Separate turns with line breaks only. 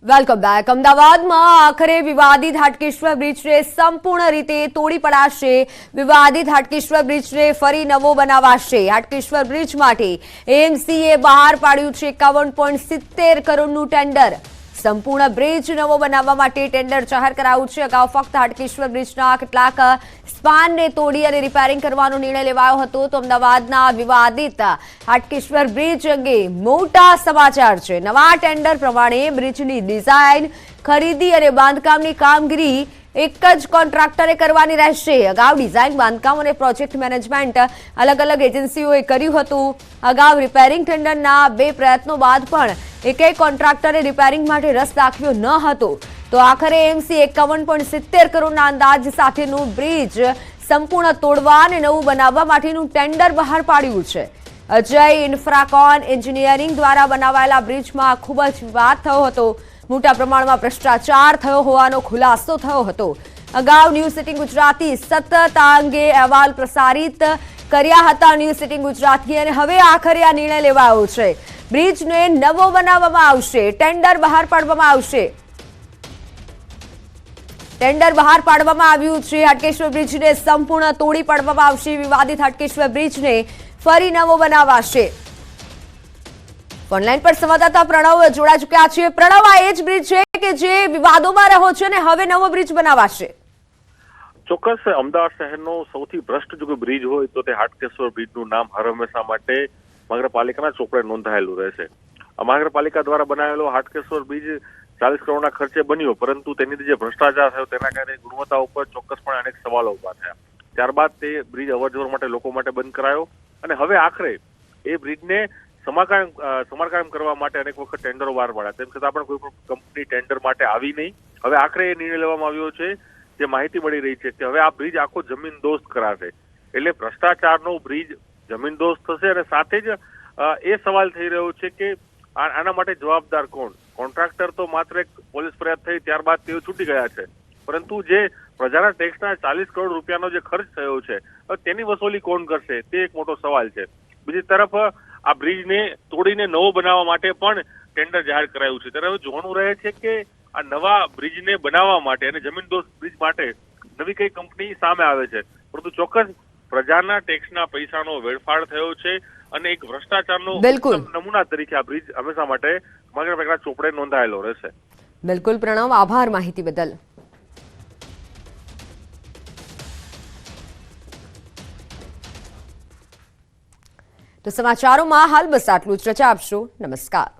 Welcome back. અમદાવાદમાં આખરે વિવાદિત હાટકેશ્વર બ્રિજને સંપૂર્ણ રીતે તોડી પડાશે. વિવાદિત હાટકેશ્વર બ્રિજને ફરી નવો બનાવાશે. હાટકેશ્વર બ્રિજ માટે એએમસીએ બહાર પાડ્યું છે 51.70 કરોડનું ટેન્ડર. સંપૂર્ણ બ્રિજ નવો બનાવવા માટે ટેન્ડર જાહેર કરાયું છે. અગાઉ ફક્ત હાટકેશ્વર બ્રિજના કેટલાક સ્પાનને તોડી અને રિપેરિંગ કરવાનો નિર્ણય લેવાયો હતો. તો અમદાવાદના વિવાદિત હાટકેશ્વર બ્રિજ અંગે મોટા સમાચાર છે. નવા ટેન્ડર પ્રમાણે બ્રિજની ડિઝાઇન, ખરીદી અને બાંધકામની કામગીરી એક જ કોન્ટ્રાક્ટરે કરવાની રહેશે. અગાઉ ડિઝાઇન, બાંધકામ અને પ્રોજેક્ટ મેનેજમેન્ટ અલગ અલગ એજન્સીઓએ કર્યું હતું. અગાઉ રિપેરિંગ ટેન્ડરના 2 પ્રયત્નો બાદ પણ એકેય કોન્ટ્રાક્ટરે રિપેરિંગ માટે રસ દાખવ્યો ન હતો. તો આખરે એએમસી 51.70 કરોડના અંદાજ સાથેનું બ્રિજ સંપૂર્ણ તોડવા અને નવું બનાવવા માટેનું ટેન્ડર બહાર પાડ્યું છે. અજય ઇન્ફ્રાકોન એન્જિનિયરિંગ દ્વારા બનાવાયેલા બ્રિજમાં ખૂબ જ વિવાદ થયો હતો. મોટા પ્રમાણમાં ભ્રષ્ટાચાર થયો હોવાનો ખુલાસો થયો હતો. અગાઉ ન્યૂઝ 18 ગુજરાતી સતત આ અંગે અહેવાલ પ્રસારિત કર્યા હતા. ન્યૂઝ 18 ગુજરાતી અને હવે આખરે આ નિર્ણય લેવાયો છે. બ્રિજને નવો બનાવવામાં આવશે. ટેન્ડર બહાર પાડવામાં આવશે. ટેન્ડર બહાર પાડવામાં આવ્યું છે. હાટકેશ્વર બ્રિજને સંપૂર્ણ તોડી પાડવામાં આવશે. વિવાદિત હાટકેશ્વર બ્રિજને ફરી નવો બનાવાશે. ઓનલાઈન પર સંવાદદાતા પ્રણવ જોડા ચુક્યા છે. પ્રણવ, આ એ જ બ્રિજ છે કે જે વિવાદોમાં રહ્યો છે અને હવે નવો બ્રિજ બનાવાશે?
ચોક્કસ. અમદાવાદ શહેરનો સૌથી ભ્રષ્ટ જો બ્રિજ હોય તો તે હાટકેશ્વર બ્રિજનું નામ હર હંમેશા માટે મહાનગરપાલિકાના ચોપડે નોંધાયેલું રહેશે. મહાનગરપાલિકા દ્વારા બનાવેલો હાટકેશ્વર બ્રિજ 40 કરોડના ખર્ચે બન્યો, પરંતુ તેની જે ભ્રષ્ટાચાર થયો તેના કારણે ગુણવત્તા ઉપર ચોક્કસપણે અનેક સવાલો ઉભા થયા. ત્યારબાદ તે બ્રિજ અવરજવર માટે લોકો માટે બંધ કરાયો અને હવે આખરે એ બ્રિજને સમારકામ કરવા માટે અનેક વખત ટેન્ડરો બહાર પાડ્યા. તેમ છતાં પણ કોઈ પણ કંપની ટેન્ડર માટે આવી નહીં. હવે આખરે એ નિર્ણય લેવામાં આવ્યો છે, જે માહિતી મળી રહી છે કે હવે આ બ્રિજ આખો જમીનદોસ્ત કરાશે. એટલે ભ્રષ્ટાચારનો બ્રિજ જમીનદોસ્ત થશે અને સાથે જ એ સવાલ થઈ રહ્યો છે કે આના માટે જવાબદાર કોણ? કોન્ટ્રાક્ટર તો માત્ર એક પોલીસ ફરિયાદ થઈ ત્યારબાદ તેઓ છૂટી ગયા છે, પરંતુ જે પ્રજાના ટેક્સના 40 કરોડ રૂપિયાનો જે ખર્ચ થયો છે તેની વસૂલી કોણ કરશે તે એક મોટો સવાલ છે. બીજી તરફ આ બ્રિજને તોડીને નવો બનાવવા માટે પણ ટેન્ડર જાહેર કરાયું છે. ત્યારે હવે જોવાનું રહે છે કે આ નવા બ્રિજને બનાવવા માટે અને જમીનદોસ્ત બ્રિજ માટે નવી કઈ કંપની સામે આવે છે. પરંતુ ચોક્કસ પ્રજાના ટેક્સના પૈસાનો વેડફાડ થયો છે અને એક ભ્રષ્ટાચારનો નમૂના તરીકે આ બ્રિજ હંમેશા માટે મહાનગરપાલિકાના ચોપડે નોંધાયેલો રહેશે.
બિલકુલ પ્રણવ, આભાર માહિતી બદલ. તો સમાચારોમાં હાલ બસ આટલું જ. રજા આપશો. નમસ્કાર.